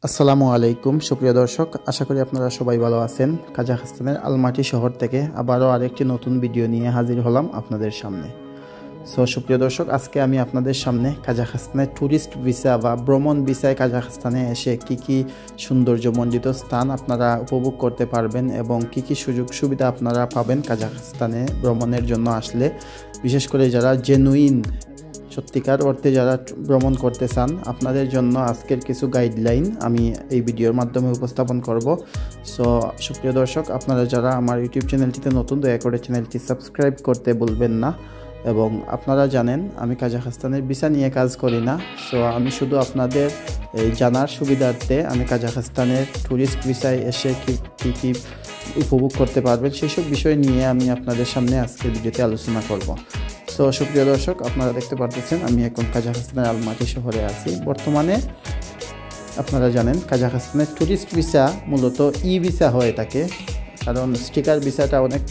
আসসালামু আলাইকুম সুপ্রিয় দর্শক, আশা করি আপনারা সবাই ভালো আছেন। কাজাখস্তানের আলমাটি শহর থেকে আবারও আরেকটি নতুন ভিডিও নিয়ে হাজির হলাম আপনাদের সামনে। সুপ্রিয় দর্শক, আজকে আমি আপনাদের সামনে কাজাখস্তানের ট্যুরিস্ট ভিসা বা ভ্রমণ ভিসায় কাজাখস্তানে এসে কি সৌন্দর্যমণ্ডিত স্থান আপনারা উপভোগ করতে পারবেন এবং কি সুযোগ সুবিধা আপনারা পাবেন কাজাখস্তানে ভ্রমণের জন্য আসলে, বিশেষ করে যারা জেনুইন সত্যিকার অর্থে যারা ভ্রমণ করতে চান, আপনাদের জন্য আজকের কিছু গাইডলাইন আমি এই ভিডিওর মাধ্যমে উপস্থাপন করব। সুপ্রিয় দর্শক, আপনারা যারা আমার ইউটিউব চ্যানেলটিতে নতুন, দয়া করে চ্যানেলটি সাবস্ক্রাইব করতে ভুলবেন না। এবং আপনারা জানেন আমি কাজাখস্তানের ভিসা নিয়ে কাজ করি না, আমি শুধু আপনাদের এই জানার সুবিধার্থে আমি কাজাখস্তানের ট্যুরিস্ট ভিসায় এসে কি উপভোগ করতে পারবেন সেই সব বিষয় নিয়ে আমি আপনাদের সামনে আজকের ভিডিওতে আলোচনা করব। সুপ্রিয় দর্শক, আপনারা দেখতে পারতেছেন আমি এখন কাজাখস্তানের আলমাটি শহরে আছি। বর্তমানে আপনারা জানেন কাজাখস্তানের ট্যুরিস্ট ভিসা মূলত ই ভিসা হয়ে থাকে, কারণ স্টিকার ভিসাটা অনেক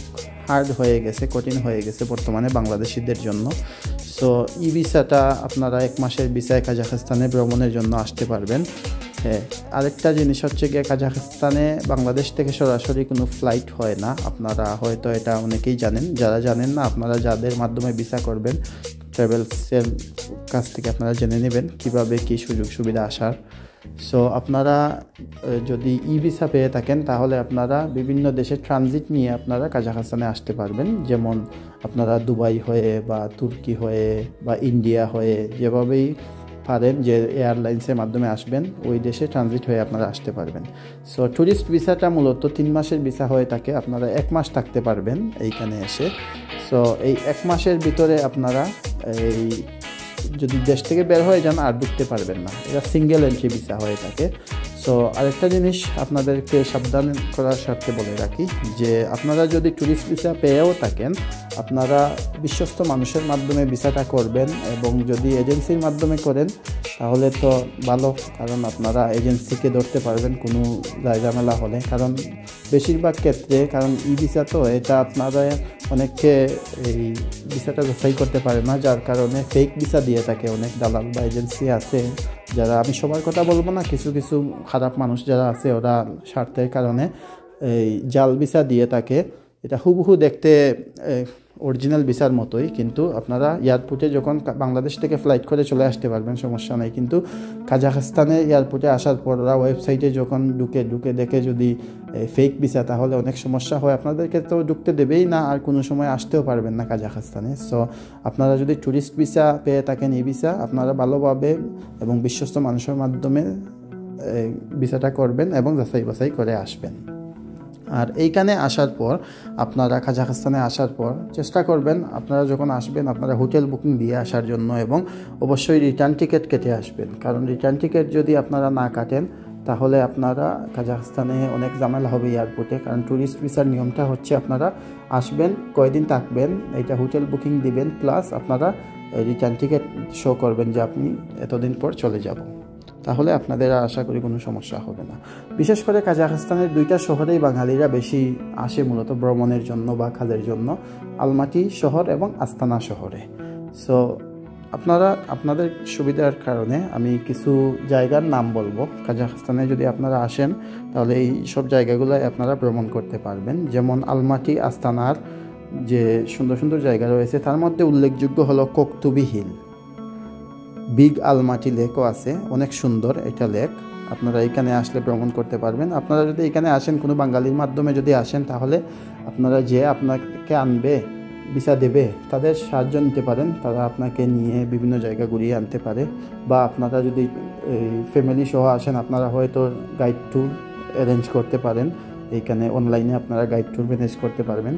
হার্ড হয়ে গেছে, কঠিন হয়ে গেছে বর্তমানে বাংলাদেশিদের জন্য। ই ভিসাটা আপনারা 1 মাসের ভিসায় কাজাখস্তানে ভ্রমণের জন্য আসতে পারবেন। আরেকটা জিনিস হচ্ছে গিয়ে, কাজাখস্তানে বাংলাদেশ থেকে সরাসরি কোনো ফ্লাইট হয় না। আপনারা হয়তো এটা অনেকেই জানেন, যারা জানেন না আপনারা যাদের মাধ্যমে ভিসা করবেন ট্রাভেলসের কাছ থেকে আপনারা জেনে নেবেন কিভাবে কি সুযোগ সুবিধা আসার। আপনারা যদি ই ভিসা পেয়ে থাকেন তাহলে আপনারা বিভিন্ন দেশে ট্রানজিট নিয়ে আপনারা কাজাখস্তানে আসতে পারবেন। যেমন আপনারা দুবাই হয়ে বা তুর্কি হয়ে বা ইন্ডিয়া হয়ে যেভাবেই পারেন যে এয়ারলাইন্সের মাধ্যমে আসবেন, ওই দেশে ট্রানজিট হয়ে আপনারা আসতে পারবেন। ট্যুরিস্ট ভিসাটা মূলত 3 মাসের ভিসা হয়ে থাকে, আপনারা 1 মাস থাকতে পারবেন এইখানে এসে। এই 1 মাসের ভিতরে আপনারা এই যদি দেশ থেকে বের হয়ে যান আর ঢুকতে পারবেন না, এটা সিঙ্গেল এন্ট্রি ভিসা হয়ে থাকে। আরেকটা জিনিস আপনাদেরকে সাবধান করার স্বার্থে বলে রাখি যে আপনারা যদি ট্যুরিস্ট ভিসা পেয়েও থাকেন, আপনারা বিশ্বস্ত মানুষের মাধ্যমে ভিসাটা করবেন এবং যদি এজেন্সির মাধ্যমে করেন তাহলে তো ভালো, কারণ আপনারা এজেন্সিকে ধরতে পারবেন কোনো ঝামেলা হলে। কারণ বেশিরভাগ ক্ষেত্রে, কারণ ই ভিসা তো এটা আপনারা অনেককে এই ভিসাটা যাচাই করতে পারে না, যার কারণে ফেক ভিসা দিয়ে থাকে অনেক দালাল বা এজেন্সি আছে যারা, আমি সবার কথা বলবো না, কিছু খারাপ মানুষ যারা আছে ওরা স্বার্থের কারণে এই জাল ভিসা দিয়ে থাকে। এটা হুবহু দেখতে অরিজিনাল ভিসার মতোই, কিন্তু আপনারা এয়ারপোর্টে যখন বাংলাদেশ থেকে ফ্লাইট করে চলে আসতে পারবেন, সমস্যা নেই। কিন্তু কাজাখস্তানে এয়ারপোর্টে আসার পর ওরা ওয়েবসাইটে যখন ঢুকে দেখে যদি ফেক ভিসা, তাহলে অনেক সমস্যা হয়। আপনাদেরকে তো ঢুকতে দেবেই না আর কোনো সময় আসতেও পারবেন না কাজাখস্তানে। আপনারা যদি ট্যুরিস্ট ভিসা পেয়ে থাকেন, এই ভিসা আপনারা ভালোভাবে এবং বিশ্বস্ত মানুষের মাধ্যমে ভিসাটা করবেন এবং যাচাই বাছাই করে আসবেন। আর এইখানে আসার পর আপনারা কাজাখস্তানে আসার পর চেষ্টা করবেন আপনারা যখন আসবেন আপনারা হোটেল বুকিং দিয়ে আসার জন্য, এবং অবশ্যই রিটার্ন টিকিট কেটে আসবেন। কারণ রিটার্ন টিকিট যদি আপনারা না কাটেন তাহলে আপনারা কাজাখস্তানে অনেক ঝামেলা হবে এয়ারপোর্টে। কারণ ট্যুরিস্ট ভিসার নিয়মটা হচ্ছে আপনারা আসবেন, কয়দিন থাকবেন, এইটা হোটেল বুকিং দিবেন, প্লাস আপনারা রিটার্ন টিকিট শো করবেন যে আপনি এতদিন পর চলে যাব, তাহলে আপনাদের আশা করি কোনো সমস্যা হবে না। বিশেষ করে কাজাখস্তানের 2টা শহরেই বাঙালিরা বেশি আসে মূলত ভ্রমণের জন্য বা কাজের জন্য, আলমাটি শহর এবং আস্তানা শহরে। আপনারা আপনাদের সুবিধার কারণে আমি কিছু জায়গার নাম বলবো। কাজাখস্তানে যদি আপনারা আসেন তাহলে এই সব জায়গাগুলোয় আপনারা ভ্রমণ করতে পারবেন। যেমন আলমাটি আস্তানার যে সুন্দর সুন্দর জায়গা রয়েছে তার মধ্যে উল্লেখযোগ্য হলো কোকতুবি হিল, বিগ আলমাটি লেকও আছে, অনেক সুন্দর এটা লেক। আপনারা এখানে আসলে ভ্রমণ করতে পারবেন। আপনারা যদি এখানে আসেন কোনো বাঙালির মাধ্যমে যদি আসেন, তাহলে আপনারা যে আপনাকে আনবে ভিসা দেবে তাদের সাহায্য নিতে পারেন, তারা আপনাকে নিয়ে বিভিন্ন জায়গা ঘুরিয়ে আনতে পারে। বা আপনারা যদি ফ্যামিলি সহ আসেন আপনারা হয়তো গাইড ট্যুর অ্যারেঞ্জ করতে পারেন, এইখানে অনলাইনে আপনারা গাইড ট্যুর ম্যানেজ করতে পারবেন।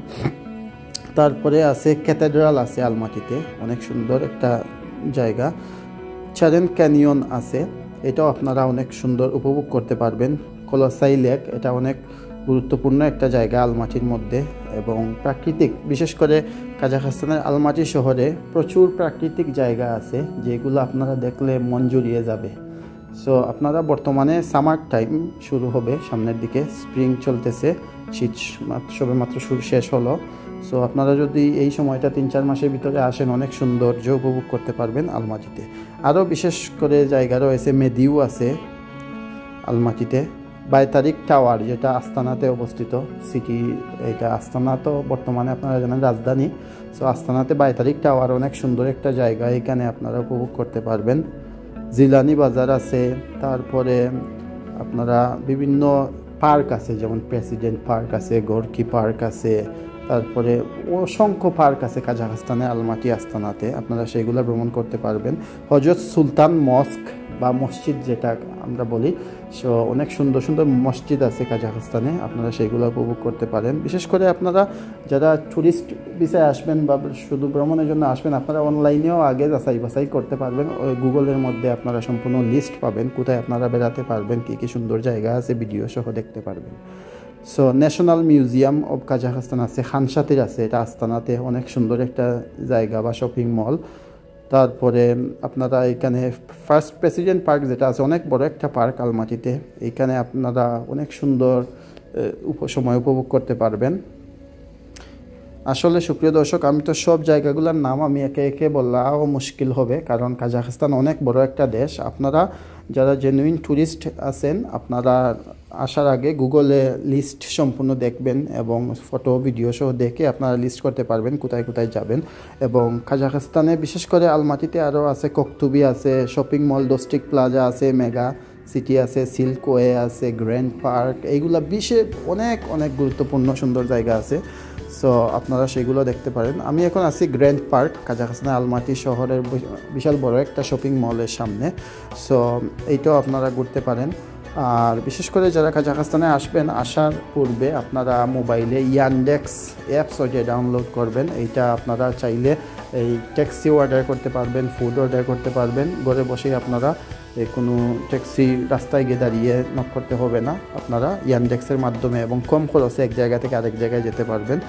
তারপরে আছে ক্যাথেড্রাল আছে আলমাটিতে, অনেক সুন্দর একটা জায়গা। চারেন ক্যানিয়ন আছে, এটাও আপনারা অনেক সুন্দর উপভোগ করতে পারবেন। কলসাই লেক, এটা অনেক গুরুত্বপূর্ণ একটা জায়গা আলমাটির মধ্যে, এবং প্রাকৃতিক, বিশেষ করে কাজাখস্তানের আলমাটি শহরে প্রচুর প্রাকৃতিক জায়গা আছে যেগুলো আপনারা দেখলে মন জুড়িয়ে যাবে। আপনারা বর্তমানে সামার টাইম শুরু হবে সামনের দিকে, স্প্রিং চলতেছে, শীত সবে মাত্র শেষ হলো। আপনারা যদি এই সময়টা 3-4 মাসের ভিতরে আসেন অনেক সৌন্দর্য উপভোগ করতে পারবেন আলমাটিতে। আরও বিশেষ করে জায়গা রয়েছে, মেদিউ আছে, আলমাটিতে 22 তারিখ টাওয়ার, যেটা আস্তানাতে অবস্থিত। সিটি এটা আস্তানা তো বর্তমানে আপনারা জানেন রাজধানী। সো আস্তানাতে 22 তারিখ টাওয়ার অনেক সুন্দর একটা জায়গা, এখানে আপনারা উপভোগ করতে পারবেন। জিলানি বাজার আছে, তারপরে আপনারা বিভিন্ন পার্ক আছে, যেমন প্রেসিডেন্ট পার্ক আছে, গোর্কি পার্ক আছে, তারপরে অসংখ্য পার্ক আছে কাজাখস্তানে আলমাটি আস্তানাতে, আপনারা সেগুলো ভ্রমণ করতে পারবেন। হজরত সুলতান মস্ক বা মসজিদ যেটা আমরা বলি, সো অনেক সুন্দর সুন্দর মসজিদ আছে কাজাখস্তানে, আপনারা সেগুলো উপভোগ করতে পারেন। বিশেষ করে আপনারা যারা ট্যুরিস্ট ভিসায় আসবেন বা শুধু ভ্রমণের জন্য আসবেন, আপনারা অনলাইনেও আগে যাচাই বাছাই করতে পারবেন। ওই গুগলের মধ্যে আপনারা সম্পূর্ণ লিস্ট পাবেন, কোথায় আপনারা বেড়াতে পারবেন, কী কী সুন্দর জায়গা আছে, ভিডিও সহ দেখতে পারবেন। So national museum of Kazakhstan আছে, খানসাতির আছে, এটা আস্তানাতে অনেক সুন্দর একটা জায়গা বা শপিং মল। তারপরে আপনারা এখানে ফার্স্ট প্রেসিডেন্ট পার্ক যেটা আছে, অনেক বড় একটা পার্ক আলমাটিতে, এইখানে আপনারা অনেক সুন্দর সময় উপভোগ করতে পারবেন। আসলে সুপ্রিয় দর্শক, আমি তো সব জায়গাগুলোর নাম আমি একে একে বলাও মুশকিল হবে, কারণ কাজাখস্তান অনেক বড় একটা দেশ। আপনারা যারা জেনুইন ট্যুরিস্ট আছেন, আপনারা আসার আগে গুগলে লিস্ট সম্পূর্ণ দেখবেন এবং ফটো ভিডিও সহ দেখে আপনারা লিস্ট করতে পারবেন কোথায় কোথায় যাবেন। এবং কাজাখস্তানে বিশেষ করে আলমাটিতে আরও আছে, কোকতুবি আছে, শপিং মল ডোস্টিক প্লাজা আছে, মেগা সিটি আছে, সিল্কওয়ে আছে, গ্র্যান্ড পার্ক, এইগুলা অনেক অনেক গুরুত্বপূর্ণ সুন্দর জায়গা আছে। সো আপনারা সেগুলো দেখতে পারেন। আমি এখন আছি গ্র্যান্ড পার্ক, কাজাখস্তানের আলমাটি শহরের বিশাল বড় একটা শপিং মলের সামনে। সো এইটাও আপনারা ঘুরতে পারেন। আর বিশেষ করে যারা কাজাখস্তানে আসবেন, আসার পূর্বে আপনারা মোবাইলে ইয়ানডেক্স অ্যাপস ওইটা ডাউনলোড করবেন। এইটা আপনারা চাইলে এই ট্যাক্সি অর্ডার করতে পারবেন, ফুড অর্ডার করতে পারবেন, ঘরে বসেই আপনারা কোনো ট্যাক্সি রাস্তায় গিয়ে দাঁড়িয়ে নক করতে হবে না, আপনারা ইয়ানডেক্সের মাধ্যমে এবং কম খরচে এক জায়গা থেকে আরেক জায়গায় যেতে পারবেন।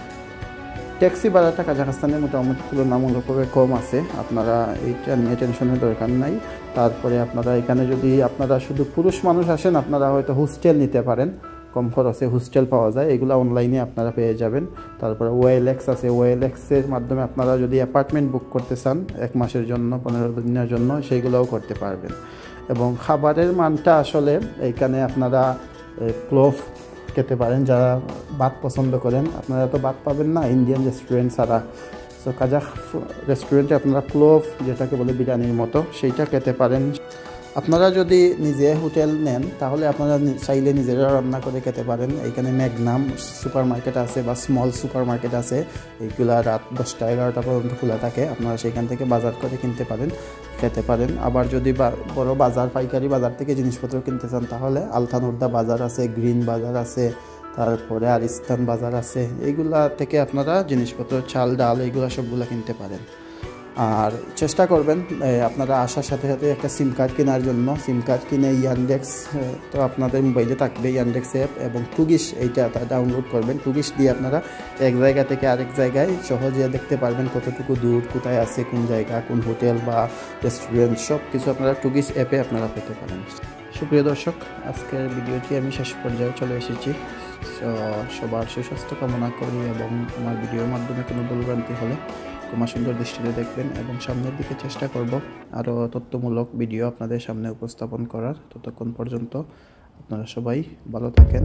ট্যাক্সি ভাড়াটা কাজাখস্তানের মোটামুটি তুলনামূলকভাবে কম আছে, আপনারা এইটা নিয়ে টেনশনের দরকার নাই। তারপরে আপনারা এখানে যদি আপনারা শুধু পুরুষ মানুষ আসেন, আপনারা হয়তো হোস্টেল নিতে পারেন, কম খরচে হোস্টেল পাওয়া যায়, এগুলো অনলাইনে আপনারা পেয়ে যাবেন। তারপরে ওয়েলএক্স আছে, ওয়েলএক্সের মাধ্যমে আপনারা যদি অ্যাপার্টমেন্ট বুক করতে চান 1 মাসের জন্য, 15 দিনের জন্য, সেইগুলোও করতে পারবেন। এবং খাবারের মানটা আসলে এইখানে আপনারা প্লোভ খেতে পারেন, যারা ভাত পছন্দ করেন। আপনারা তো ভাত পাবেন না ইন্ডিয়ান রেস্টুরেন্ট ছাড়া। সো কাজাখ রেস্টুরেন্টে আপনারা প্লোভ, যেটাকে বলে বিরিয়ানির মতো, সেইটা খেতে পারেন। আপনারা যদি নিজে হোটেল নেন, তাহলে আপনারা চাইলে নিজেরা রান্না করে খেতে পারেন। এইখানে ম্যাগনাম সুপার মার্কেট আছে বা স্মল সুপার মার্কেট আছে, এইগুলা রাত 10টা 11টা পর্যন্ত খোলা থাকে, আপনারা সেখান থেকে বাজার করে কিনতে পারেন, খেতে পারেন। আবার যদি বড় বাজার, পাইকারি বাজার থেকে জিনিসপত্র কিনতে চান, তাহলে আলতানুরদা বাজার আছে, গ্রিন বাজার আছে, তারপরে আরিস্তান বাজার আছে, এইগুলা থেকে আপনারা জিনিসপত্র, চাল ডাল, এইগুলা সবগুলা কিনতে পারেন। আর চেষ্টা করবেন আপনারা আসার সাথে সাথে একটা সিম কার্ড কেনার জন্য। সিম কার্ড কিনে ইয়ানডেক্স তো আপনাদের মোবাইলে থাকবে, ইয়ানডেক্স অ্যাপ, এবং টুগিশ এইটা ডাউনলোড করবেন। টুগিশ দিয়ে আপনারা এক জায়গা থেকে আরেক জায়গায় সহজে দেখতে পারবেন কতটুকু দূর, কোথায় আছে, কোন জায়গা, কোন হোটেল বা রেস্টুরেন্ট, সব কিছু আপনারা টুগিশ অ্যাপে আপনারা পেতে পারেন। সুপ্রিয় দর্শক, আজকের ভিডিওটি আমি শেষ পর্যায়ে চলে এসেছি। সবার সুস্বাস্থ্য কামনা করি এবং আমার ভিডিওর মাধ্যমে কোনো ভুলভ্রান্তি হলে ক্ষমা সুন্দর দৃষ্টিতে দেখবেন, এবং সামনের দিকে চেষ্টা করব আরও তথ্যমূলক ভিডিও আপনাদের সামনে উপস্থাপন করার। ততক্ষণ পর্যন্ত আপনারা সবাই ভালো থাকেন।